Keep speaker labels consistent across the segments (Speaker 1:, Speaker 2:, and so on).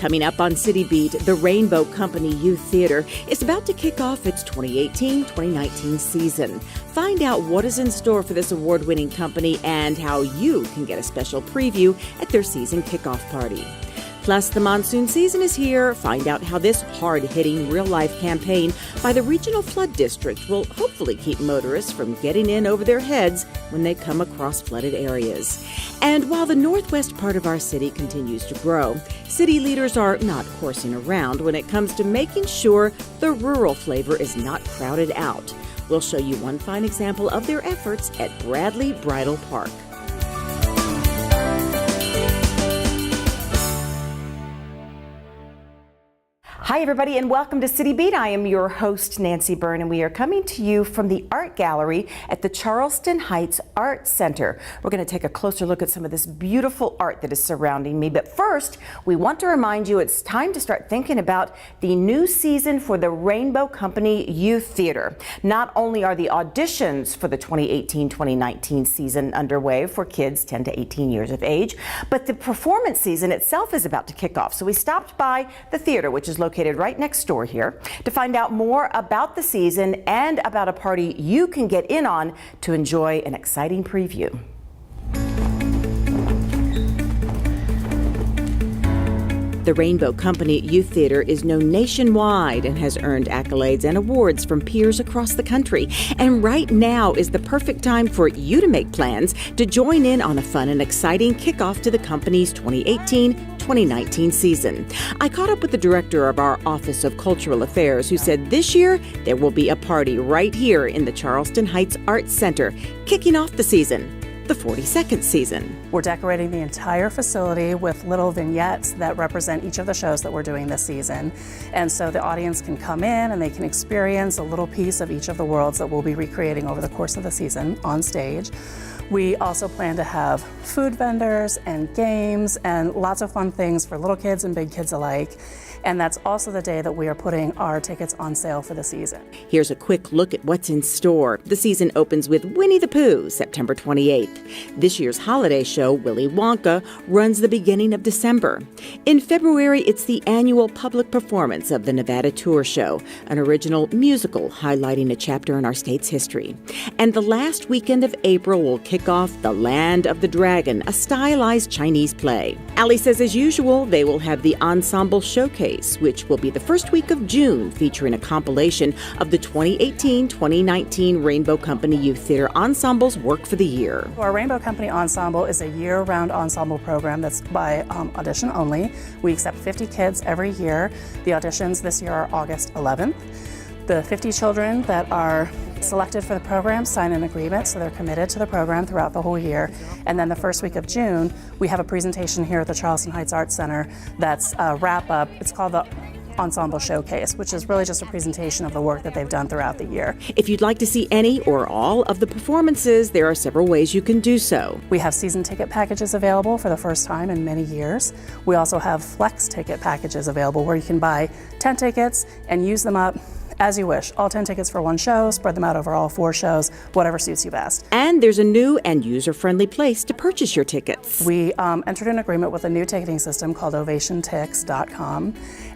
Speaker 1: Coming up on City Beat, the Rainbow Company Youth Theater is about to kick off its 2018-2019 season. Find out what is in store for this award-winning company and how you can get a special preview at their season kickoff party. Plus, the monsoon season is here. Find out how this hard-hitting, real-life campaign by the Regional Flood District will hopefully keep motorists from getting in over their heads when they come across flooded areas. And while the northwest part of our city continues to grow, city leaders are not horsing around when it comes to making sure the rural flavor is not crowded out. We'll show you one fine example of their efforts at Bradley Bridle Park. Hi, everybody, and welcome to City Beat. I am your host, Nancy Byrne, and we are coming to you from the Art Gallery at the Charleston Heights Art Center. We're going to take a closer look at some of this beautiful art that is surrounding me. But first, we want to remind you it's time to start thinking about the new season for the Rainbow Company Youth Theater. Not only are the auditions for the 2018-2019 season underway for kids 10 to 18 years of age, but the performance season itself is about to kick off. So we stopped by the theater, which is located right next door here, to find out more about the season and about a party you can get in on to enjoy an exciting preview. The Rainbow Company Youth Theater is known nationwide and has earned accolades and awards from peers across the country. And right now is the perfect time for you to make plans to join in on a fun and exciting kickoff to the company's 2018-2019 season. I caught up with the director of our Office of Cultural Affairs, who said this year there will be a party right here in the Charleston Heights Arts Center, kicking off the season. The 42nd season.
Speaker 2: We're decorating the entire facility with little vignettes that represent each of the shows that we're doing this season. And so the audience can come in and they can experience a little piece of each of the worlds that we'll be recreating over the course of the season on stage. We also plan to have food vendors and games and lots of fun things for little kids and big kids alike. And that's also the day that we are putting our tickets on sale for the season.
Speaker 1: Here's a quick look at what's in store. The season opens with Winnie the Pooh, September 28th. This year's holiday show, Willy Wonka, runs the beginning of December. In February, it's the annual public performance of the Nevada Tour Show, an original musical highlighting a chapter in our state's history. And the last weekend of April will kick off The Land of the Dragon, a stylized Chinese play. Allie says, as usual, they will have the Ensemble Showcase, which will be the first week of June, featuring a compilation of the 2018-2019 Rainbow Company Youth Theater Ensemble's work for the year.
Speaker 2: Our Rainbow Company Ensemble is a year-round ensemble program that's by audition only. We accept 50 kids every year. The auditions this year are August 11th. The 50 children that are selected for the program sign an agreement, so they're committed to the program throughout the whole year. And then the first week of June, we have a presentation here at the Charleston Heights Arts Center that's a wrap-up. It's called the Ensemble Showcase, which is really just a presentation of the work that they've done throughout the year.
Speaker 1: If you'd like to see any or all of the performances, there are several ways you can do so.
Speaker 2: We have season ticket packages available for the first time in many years. We also have flex ticket packages available where you can buy 10 tickets and use them up as you wish. All 10 tickets for one show, spread them out over all 4 shows, whatever suits you best.
Speaker 1: And there's a new and user-friendly place to purchase your tickets.
Speaker 2: We entered an agreement with a new ticketing system called OvationTix.com.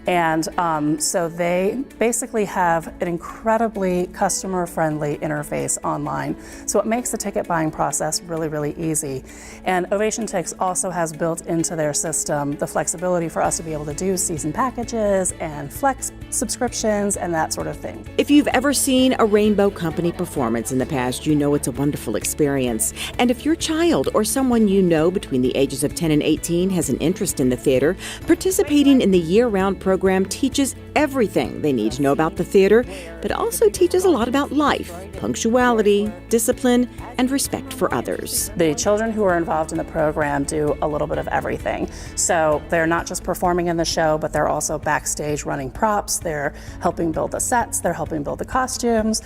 Speaker 2: And so they basically have an incredibly customer-friendly interface online. So it makes the ticket buying process really, really easy. And OvationTix also has built into their system the flexibility for us to be able to do season packages and flex subscriptions and that sort of thing.
Speaker 1: If you've ever seen a Rainbow Company performance in the past, you know it's a wonderful experience. And if your child or someone you know between the ages of 10 and 18 has an interest in the theater, participating in the year-round program teaches everything they need to know about the theater, but also teaches a lot about life, punctuality, discipline, and respect for others.
Speaker 2: The children who are involved in the program do a little bit of everything. So they're not just performing in the show, but they're also backstage running props. They're helping build the sets. They're helping build the costumes.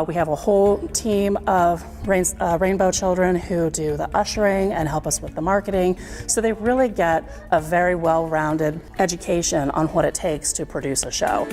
Speaker 2: We have a whole team of Rainbow children who do the ushering and help us with the marketing. So they really get a very well-rounded education on what it takes to produce a show.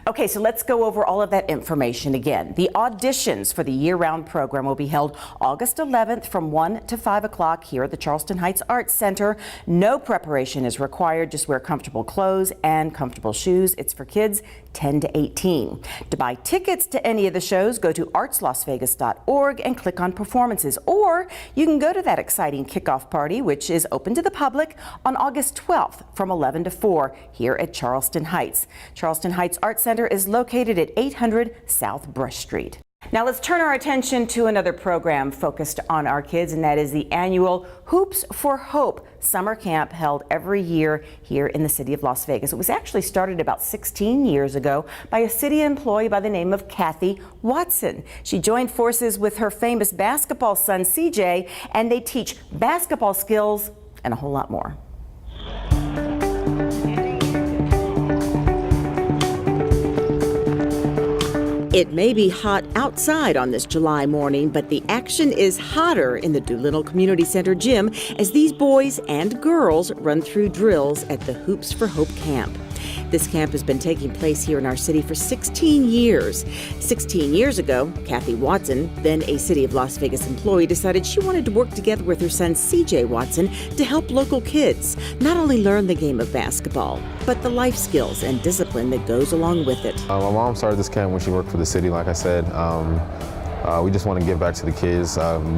Speaker 1: Okay, so let's go over all of that information again. The auditions for the year-round program will be held August 11th from 1 to 5 o'clock here at the Charleston Heights Arts Center. No preparation is required. Just wear comfortable clothes and comfortable shoes. It's for kids 10 to 18. To buy tickets to any of the shows, go to artslasvegas.org and click on performances. Or you can go to that exciting kickoff party, which is open to the public on August 12th from 11 to 4 here at Charleston Heights. Charleston Heights Arts Center is located at 800 South Brush Street. Now let's turn our attention to another program focused on our kids, and that is the annual Hoops for Hope summer camp held every year here in the city of Las Vegas. It was actually started about 16 years ago by a city employee by the name of Kathy Watson. She joined forces with her famous basketball son CJ, and they teach basketball skills and a whole lot more. It may be hot outside on this July morning, but the action is hotter in the Doolittle Community Center gym as these boys and girls run through drills at the Hoops for Hope camp. This camp has been taking place here in our city for 16 years. 16 years ago, Kathy Watson, then a City of Las Vegas employee, decided she wanted to work together with her son CJ Watson to help local kids not only learn the game of basketball, but the life skills and discipline that goes along with it.
Speaker 3: My mom started this camp when she worked for the city, like I said. We just want to give back to the kids. Being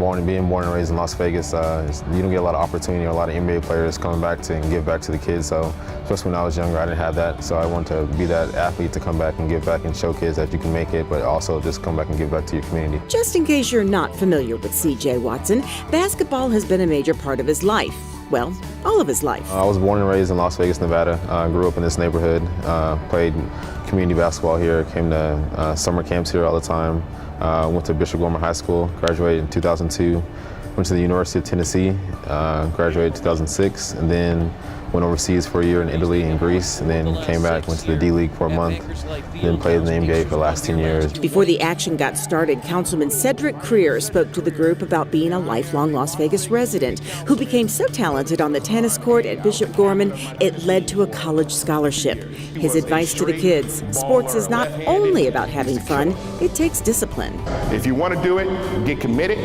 Speaker 3: born and raised in Las Vegas, you don't get a lot of opportunity or a lot of NBA players coming back to and give back to the kids. So, especially when I was younger, I didn't have that. So I want to be that athlete to come back and give back and show kids that you can make it, but also just come back and give back to your community.
Speaker 1: Just in case you're not familiar with CJ Watson, basketball has been a major part of his life. Well, all of his life.
Speaker 3: I was born and raised in Las Vegas, Nevada. Grew up in this neighborhood, played community basketball here, came to summer camps here all the time. Went to Bishop Gorman High School, graduated in 2002. Went to the University of Tennessee, graduated in 2006, and then went overseas for a year in Italy and Greece, and then came back, went to the D-League for a month, then played in the NBA for the last 10 years.
Speaker 1: Before the action got started, Councilman Cedric Creer spoke to the group about being a lifelong Las Vegas resident who became so talented on the tennis court at Bishop Gorman, it led to a college scholarship. His advice to the kids, sports is not only about having fun, it takes discipline.
Speaker 4: If you want to do it, get committed.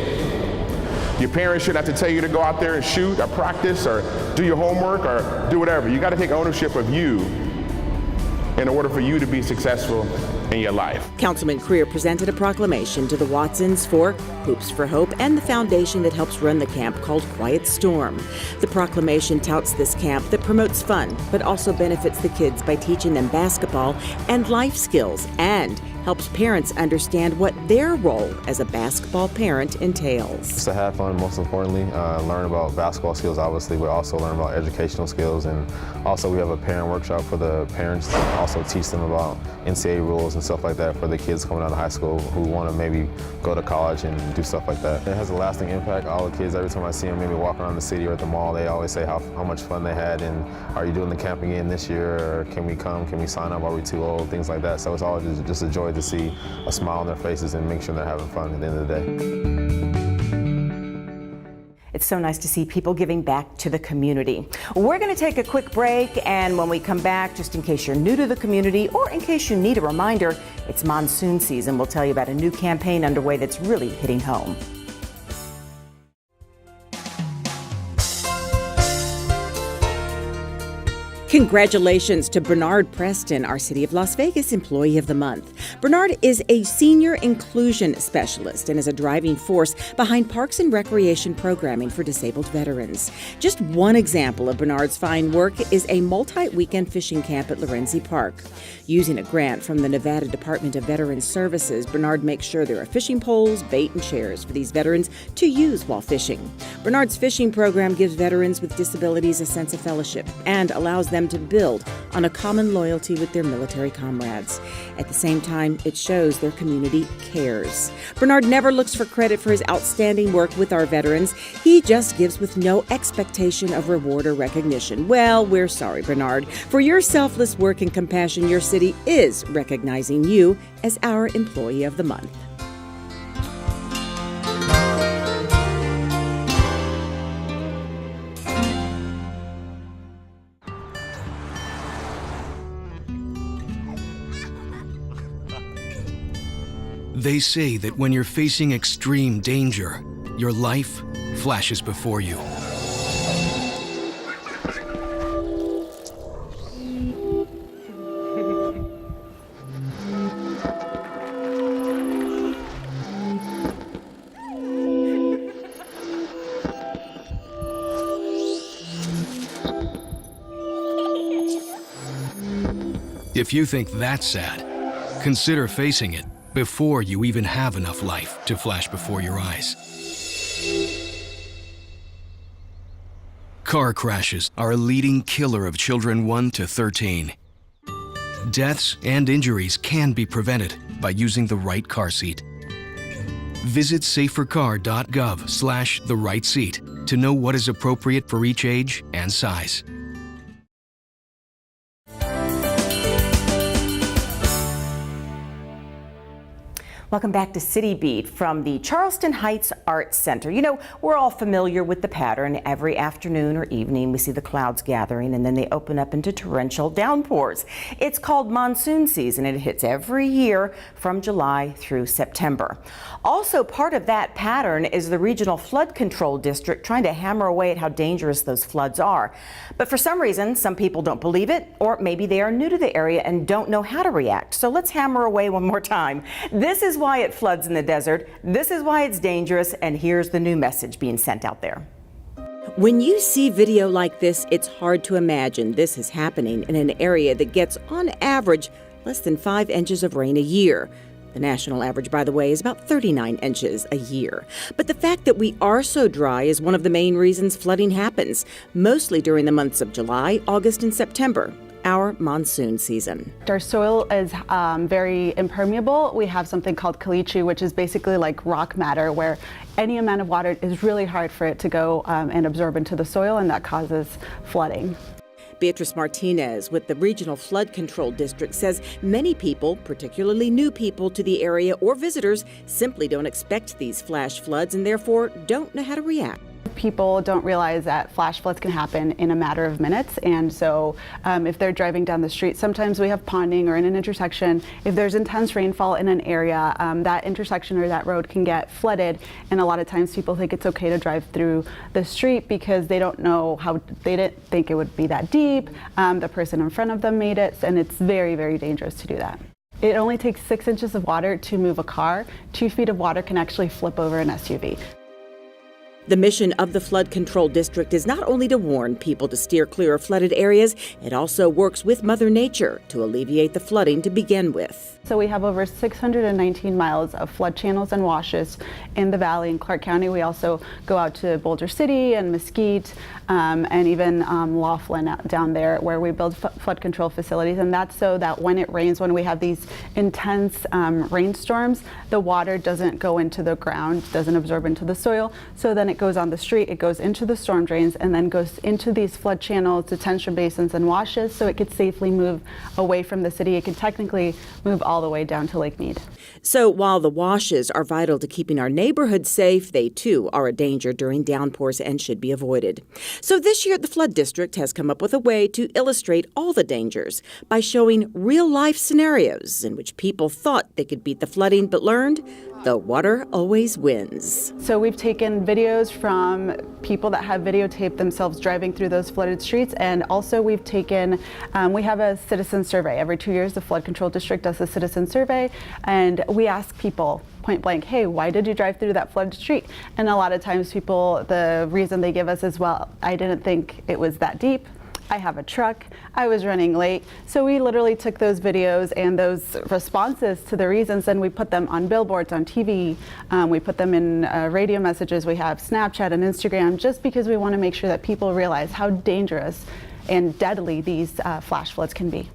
Speaker 4: Your parents shouldn't have to tell you to go out there and shoot or practice or do your homework or do whatever. You got to take ownership of you in order for you to be successful in your life.
Speaker 1: Councilman Creer presented a proclamation to the Watsons for Hoops for Hope and the foundation that helps run the camp called Quiet Storm. The proclamation touts this camp that promotes fun but also benefits the kids by teaching them basketball and life skills and helps parents understand what their role as a basketball parent entails.
Speaker 3: Just to have fun, most importantly, learn about basketball skills, obviously, but also learn about educational skills. And also we have a parent workshop for the parents to also teach them about NCAA rules and stuff like that for the kids coming out of high school who want to maybe go to college and do stuff like that. It has a lasting impact. All the kids, every time I see them maybe walk around the city or at the mall, they always say how much fun they had and are you doing the camp again this year, or can we come, can we sign up, are we too old, things like that. So it's always just a joy to see a smile on their faces and make sure they're having fun at the end of the day.
Speaker 1: It's so nice to see people giving back to the community. We're going to take a quick break, and when we come back, just in case you're new to the community or in case you need a reminder, it's monsoon season. We'll tell you about a new campaign underway that's really hitting home. Congratulations to Bernard Preston, our City of Las Vegas Employee of the Month. Bernard is a senior inclusion specialist and is a driving force behind Parks and Recreation programming for disabled veterans. Just one example of Bernard's fine work is a multi-weekend fishing camp at Lorenzi Park. Using a grant from the Nevada Department of Veterans Services, Bernard makes sure there are fishing poles, bait, and chairs for these veterans to use while fishing. Bernard's fishing program gives veterans with disabilities a sense of fellowship and allows them to build on a common loyalty with their military comrades. At the same time, it shows their community cares. Bernard never looks for credit for his outstanding work with our veterans. He just gives with no expectation of reward or recognition. Well, we're sorry, Bernard. For your selfless work and compassion, your city is recognizing you as our Employee of the Month.
Speaker 5: They say that when you're facing extreme danger, your life flashes before you. If you think that's sad, consider facing it before you even have enough life to flash before your eyes. Car crashes are a leading killer of children 1 to 13. Deaths and injuries can be prevented by using the right car seat. Visit safercar.gov/the-right-seat to know what is appropriate for each age and size.
Speaker 1: Welcome back to City Beat from the Charleston Heights Arts Center. You know, we're all familiar with the pattern. Every afternoon or evening, we see the clouds gathering and then they open up into torrential downpours. It's called monsoon season and it hits every year from July through September. Also, part of that pattern is the Regional Flood Control District trying to hammer away at how dangerous those floods are. But for some reason, some people don't believe it, or maybe they are new to the area and don't know how to react. So let's hammer away one more time. This is why it floods in the desert. This is why it's dangerous. And here's the new message being sent out there. When you see video like this, it's hard to imagine this is happening in an area that gets, on average, less than 5 inches of rain a year. The national average, by the way, is about 39 inches a year. But the fact that we are so dry is one of the main reasons flooding happens, mostly during the months of July, August, and September, our monsoon season.
Speaker 6: Our soil is very impermeable. We have something called caliche, which is basically like rock matter, where any amount of water is really hard for it to go and absorb into the soil, and that causes flooding.
Speaker 1: Beatrice Martinez with the Regional Flood Control District says many people, particularly new people to the area or visitors, simply don't expect these flash floods and therefore don't know how to react.
Speaker 6: People don't realize that flash floods can happen in a matter of minutes, and so if they're driving down the street, sometimes we have ponding or in an intersection. If there's intense rainfall in an area, that intersection or that road can get flooded, and a lot of times people think it's okay to drive through the street because they don't know how, they didn't think it would be that deep. The person in front of them made it, and it's very, very dangerous to do that. It only takes 6 inches of water to move a car. 2 feet of water can actually flip over an SUV.
Speaker 1: The mission of the Flood Control District is not only to warn people to steer clear of flooded areas, it also works with Mother Nature to alleviate the flooding to begin with.
Speaker 6: So we have over 619 miles of flood channels and washes in the valley in Clark County. We also go out to Boulder City and Mesquite and even Laughlin down there, where we build flood control facilities. And that's so that when it rains, when we have these intense rainstorms, the water doesn't go into the ground, doesn't absorb into the soil. So then it goes on the street, it goes into the storm drains, and then goes into these flood channels, detention basins, and washes, so it could safely move away from the city. It can technically move all the way down to Lake Mead.
Speaker 1: So while the washes are vital to keeping our neighborhoods safe, they too are a danger during downpours and should be avoided. So this year, the Flood District has come up with a way to illustrate all the dangers by showing real-life scenarios in which people thought they could beat the flooding but learned the water always wins.
Speaker 6: So we've taken videos from people that have videotaped themselves driving through those flooded streets, and also we've taken, we have a citizen survey. Every 2 years, the Flood Control District does a citizen survey, and we ask people point blank, hey, why did you drive through that flooded street? And a lot of times people, the reason they give us is, well, I didn't think it was that deep. I have a truck, I was running late. So we literally took those videos and those responses to the reasons, and we put them on billboards, on TV, we put them in radio messages, we have Snapchat and Instagram, just because we want to make sure that people realize how dangerous and deadly these flash floods can be.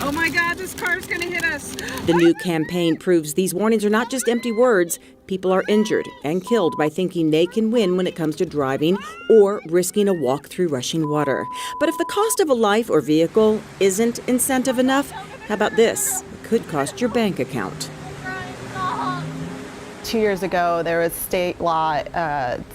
Speaker 7: Oh my God, this car's gonna hit us.
Speaker 1: The new campaign proves these warnings are not just empty words. People are injured and killed by thinking they can win when it comes to driving or risking a walk through rushing water. But if the cost of a life or vehicle isn't incentive enough, how about this? It could cost your bank account.
Speaker 6: 2 years ago, there was state law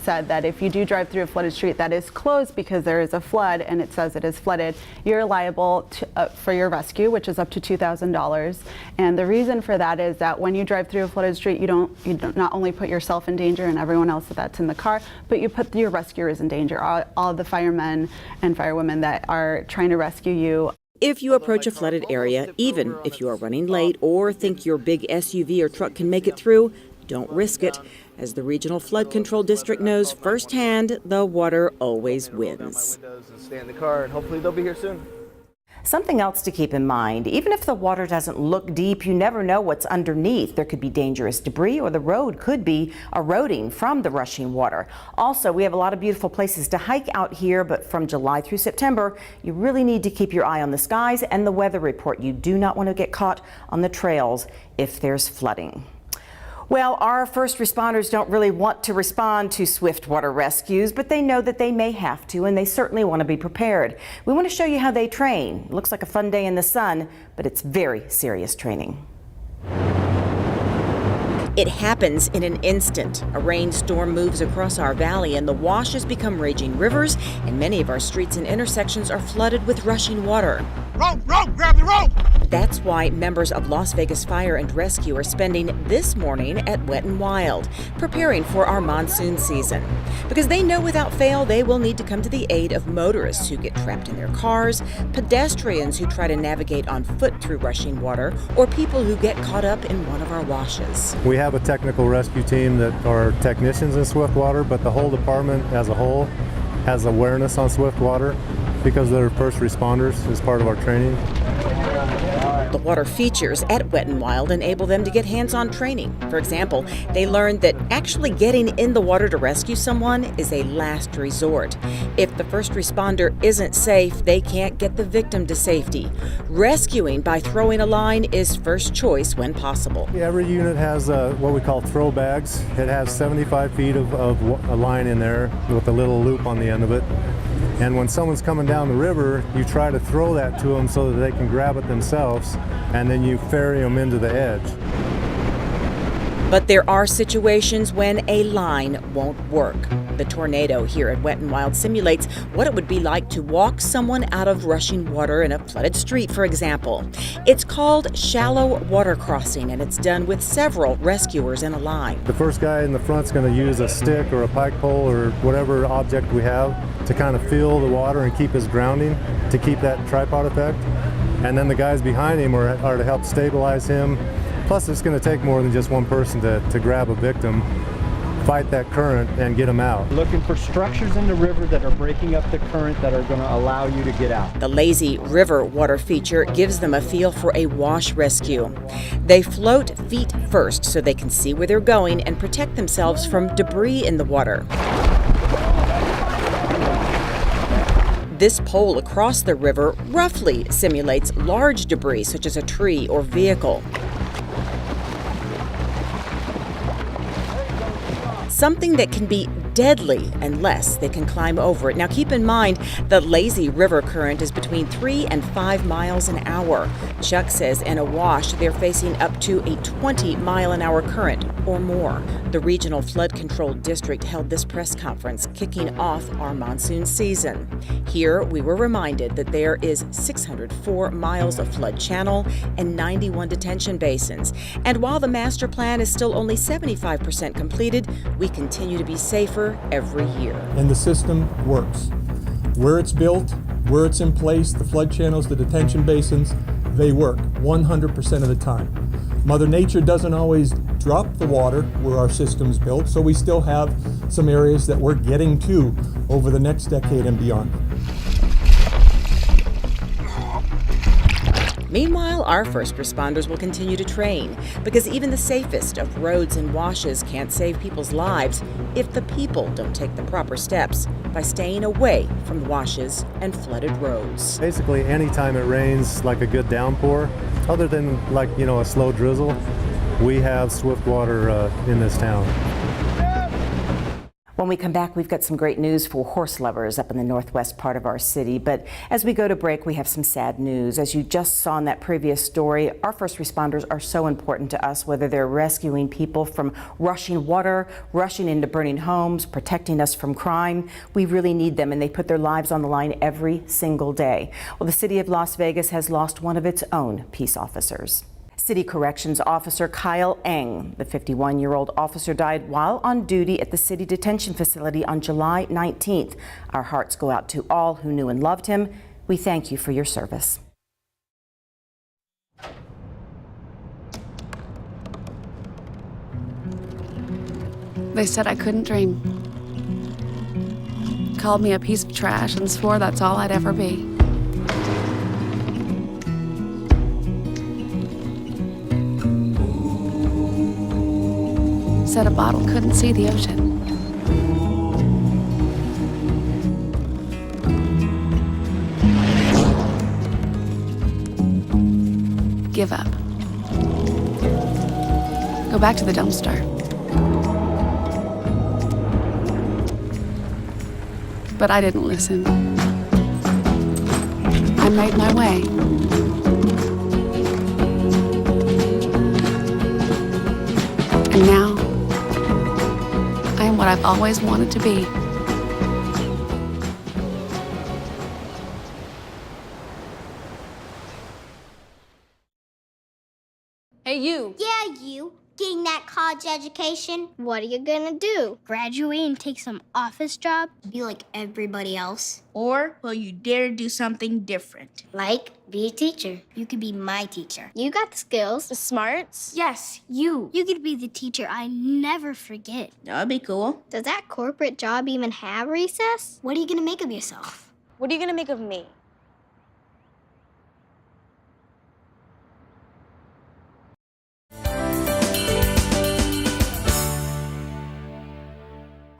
Speaker 6: said that if you do drive through a flooded street that is closed because there is a flood and it says it is flooded, you're liable to, for your rescue, which is up to $2,000. And the reason for that is that when you drive through a flooded street, you don't not only put yourself in danger and everyone else that's in the car, but you put your rescuers in danger, all of the firemen and firewomen that are trying to rescue you.
Speaker 1: If you approach a flooded area, even if you are running late or think your big SUV or truck can make it through, don't risk it. As the Regional Flood Control District knows firsthand, the water always wins.
Speaker 8: Stay in the car, and hopefully they'll be here soon.
Speaker 9: Something else to keep in mind, even if the water doesn't look deep, you never know what's underneath. There could be dangerous debris or the road could be eroding from the rushing water. Also, we have a lot of beautiful places to hike out here, but from July through September, you really need to keep your eye on the skies and the weather report. You do not want to get caught on the trails if there's flooding. Well, our first responders don't really want to respond to swift water rescues, but they know that they may have to, and they certainly want to be prepared. We want to show you how they train. It looks like a fun day in the sun, but it's very serious training.
Speaker 1: It happens in an instant. A rainstorm moves across our valley and the washes become raging rivers, and many of our streets and intersections are flooded with rushing water.
Speaker 10: Rope! Grab the rope!
Speaker 1: That's why members of Las Vegas Fire and Rescue are spending this morning at Wet n Wild, preparing for our monsoon season. Because they know without fail they will need to come to the aid of motorists who get trapped in their cars, pedestrians who try to navigate on foot through rushing water, or people who get caught up in one of our washes.
Speaker 11: We have a technical rescue team that are technicians in swift water, but the whole department as a whole has awareness on swift water because they're first responders as part of our training.
Speaker 1: The water features at Wet n Wild enable them to get hands-on training. For example, they learned that actually getting in the water to rescue someone is a last resort. If the first responder isn't safe, they can't get the victim to safety. Rescuing by throwing a line is first choice when possible.
Speaker 11: Every unit has what we call throw bags. It has 75 feet of a line in there with a little loop on the end of it. And when someone's coming down the river, you try to throw that to them so that they can grab it themselves, and then you ferry them into the edge.
Speaker 1: But there are situations when a line won't work. The tornado here at Wet n Wild simulates what it would be like to walk someone out of rushing water in a flooded street, for example. It's called shallow water crossing, and it's done with several rescuers in a line.
Speaker 11: The first guy in the front's going to use a stick or a pike pole or whatever object we have to kind of feel the water and keep his grounding, to keep that tripod effect. And then the guys behind him are to help stabilize him. Plus, it's going to take more than just one person to grab a victim, fight that current, and get them out.
Speaker 12: Looking for structures in the river that are breaking up the current that are going to allow you to get out.
Speaker 1: The lazy river water feature gives them a feel for a wash rescue. They float feet first so they can see where they're going and protect themselves from debris in the water. This pole across the river roughly simulates large debris such as a tree or vehicle. Something that can be deadly unless they can climb over it. Now keep in mind, the lazy river current is between 3 and 5 miles an hour. Chuck says in a wash they're facing up to a 20-mile-an-hour current or more. The Regional Flood Control District held this press conference kicking off our monsoon season. Here we were reminded that there is 604 miles of flood channel and 91 detention basins. And while the master plan is still only 75% completed, we continue to be safer every year.
Speaker 13: And the system works. Where it's built, where it's in place, the flood channels, the detention basins, they work 100% of the time. Mother Nature doesn't always drop the water where our system's built, so we still have some areas that we're getting to over the next decade and beyond.
Speaker 1: Meanwhile, our first responders will continue to train, because even the safest of roads and washes can't save people's lives if the people don't take the proper steps by staying away from washes and flooded roads.
Speaker 11: Basically, anytime it rains like a good downpour, other than a slow drizzle, we have swift water in this town.
Speaker 9: When we come back, we've got some great news for horse lovers up in the northwest part of our city. But as we go to break, we have some sad news. As you just saw in that previous story, our first responders are so important to us, whether they're rescuing people from rushing water, rushing into burning homes, protecting us from crime. We really need them, and they put their lives on the line every single day. Well, the city of Las Vegas has lost one of its own peace officers. City Corrections Officer Kyle Eng, the 51-year-old officer, died while on duty at the city detention facility on July 19th. Our hearts go out to all who knew and loved him. We thank you for your service.
Speaker 14: They said I couldn't dream. Called me a piece of trash and swore that's all I'd ever be. Said a bottle couldn't see the ocean. Give up. Go back to the dumpster. But I didn't listen. I made my way. And now, I am what I've always wanted to be.
Speaker 15: Hey, you.
Speaker 16: Yeah, you. Getting that college education, what are you gonna do? Graduate and take some office job? Be like everybody else? Or will you dare do something different? Like, be a teacher. You could be my teacher. You got the skills. The smarts? Yes, you. You could be the teacher I never forget. That'd be cool. Does that corporate job even have recess? What are you gonna make of yourself? What are you gonna make of me?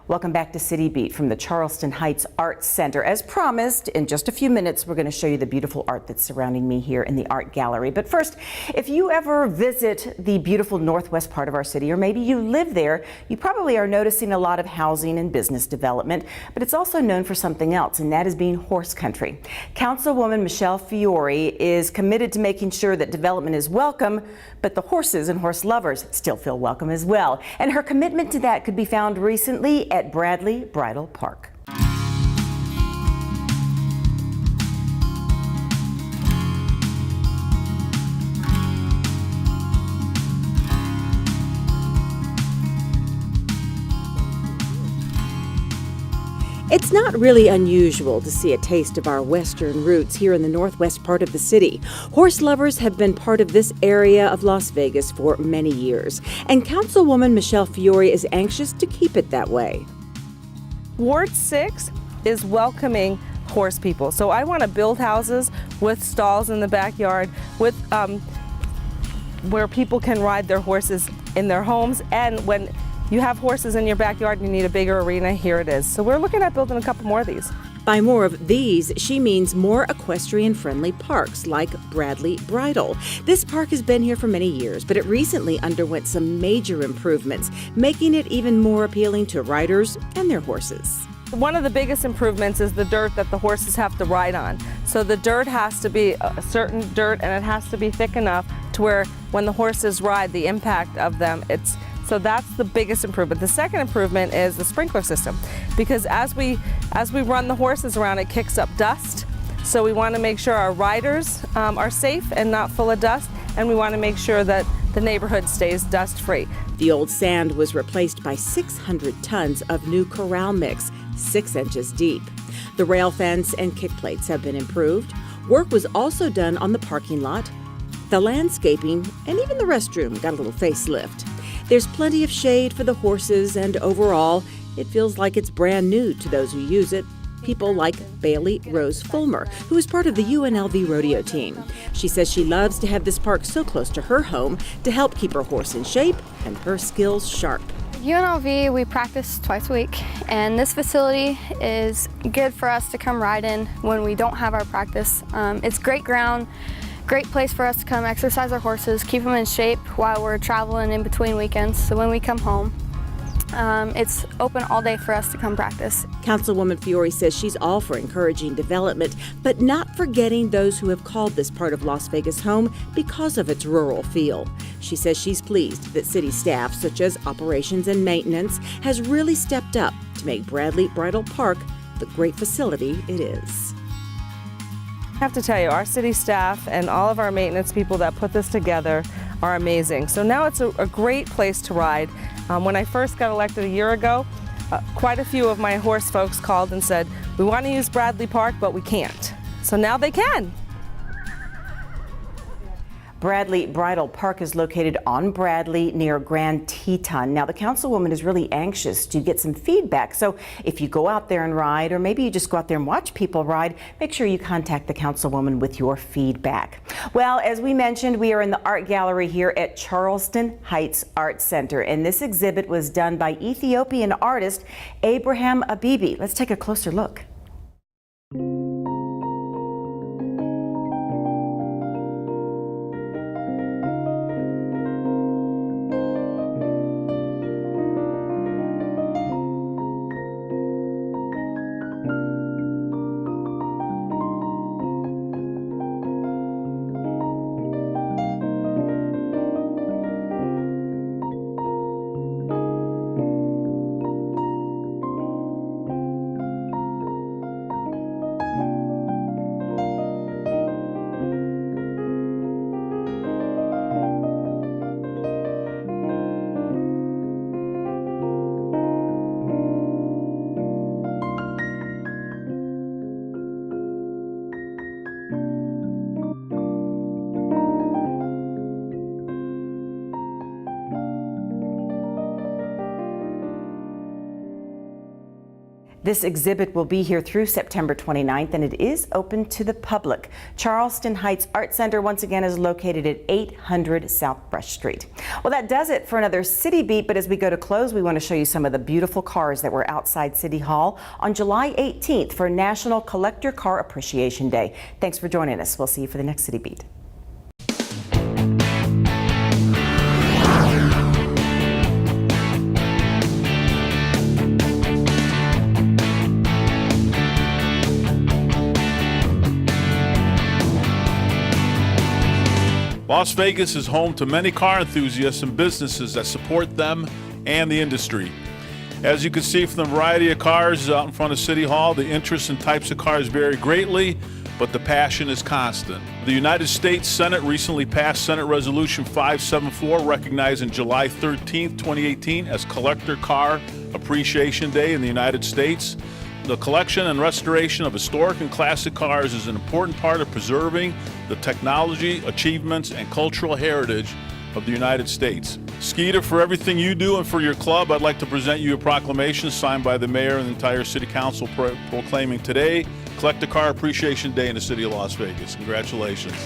Speaker 9: Welcome back to City Beat from the Charleston Heights Arts Center. As promised, in just a few minutes, we're going to show you the beautiful art that's surrounding me here in the art gallery. But first, if you ever visit the beautiful northwest part of our city, or maybe you live there, you probably are noticing a lot of housing and business development, but it's also known for something else, and that is being horse country. Councilwoman Michelle Fiore is committed to making sure that development is welcome, but the horses and horse lovers still feel welcome as well. And her commitment to that could be found recently at Bradley Bridle Park.
Speaker 1: It's not really unusual to see a taste of our western roots here in the northwest part of the city. Horse lovers have been part of this area of Las Vegas for many years, and Councilwoman Michelle Fiore is anxious to keep it that way.
Speaker 17: Ward 6 is welcoming horse people. So I want to build houses with stalls in the backyard, with where people can ride their horses in their homes. And when you have horses in your backyard and you need a bigger arena, here it is. So we're looking at building a couple more of these.
Speaker 1: By more of these, she means more equestrian-friendly parks like Bradley Bridle. This park has been here for many years, but it recently underwent some major improvements, making it even more appealing to riders and their horses.
Speaker 17: One of the biggest improvements is the dirt that the horses have to ride on. So the dirt has to be a certain dirt, and it has to be thick enough to where when the horses ride, the impact of them, so that's the biggest improvement. The second improvement is the sprinkler system, because as we run the horses around, it kicks up dust. So we want to make sure our riders are safe and not full of dust, and we want to make sure that the neighborhood stays dust-free.
Speaker 1: The old sand was replaced by 600 tons of new corral mix, 6 inches deep. The rail fence and kick plates have been improved. Work was also done on the parking lot. The landscaping and even the restroom got a little facelift. There's plenty of shade for the horses, and overall, it feels like it's brand new to those who use it. People like Bailey Rose Fulmer, who is part of the UNLV rodeo team. She says she loves to have this park so close to her home to help keep her horse in shape and her skills sharp.
Speaker 18: UNLV, we practice twice a week, and this facility is good for us to come ride in when we don't have our practice. It's great ground. Great place for us to come exercise our horses, keep them in shape while we're traveling in between weekends, so when we come home. It's open all day for us to come practice.
Speaker 1: Councilwoman Fiore says she's all for encouraging development, but not forgetting those who have called this part of Las Vegas home because of its rural feel. She says she's pleased that city staff, such as operations and maintenance, has really stepped up to make Bradley Bridle Park the great facility it is.
Speaker 17: I have to tell you, our city staff and all of our maintenance people that put this together are amazing. So now it's a great place to ride. When I first got elected a year ago, quite a few of my horse folks called and said, we want to use Bradley Park, but we can't. So now they can.
Speaker 9: Bradley Bridle Park is located on Bradley near Grand Teton. Now, the councilwoman is really anxious to get some feedback. So if you go out there and ride, or maybe you just go out there and watch people ride, make sure you contact the councilwoman with your feedback. Well, as we mentioned, we are in the art gallery here at Charleston Heights Art Center, and this exhibit was done by Ethiopian artist Abraham Abibi. Let's take a closer look. This exhibit will be here through September 29th, and it is open to the public. Charleston Heights Art Center, once again, is located at 800 South Brush Street. Well, that does it for another City Beat, but as we go to close, we want to show you some of the beautiful cars that were outside City Hall on July 18th for National Collector Car Appreciation Day. Thanks for joining us. We'll see you for the next City Beat.
Speaker 19: Las Vegas is home to many car enthusiasts and businesses that support them and the industry. As you can see from the variety of cars out in front of City Hall, the interests and types of cars vary greatly, but the passion is constant. The United States Senate recently passed Senate Resolution 574, recognizing July 13, 2018 as Collector Car Appreciation Day in the United States. The collection and restoration of historic and classic cars is an important part of preserving the technology, achievements, and cultural heritage of the United States. Skeeter, for everything you do and for your club, I'd like to present you a proclamation signed by the mayor and the entire city council proclaiming today Collector Car Appreciation Day in the city of Las Vegas. Congratulations.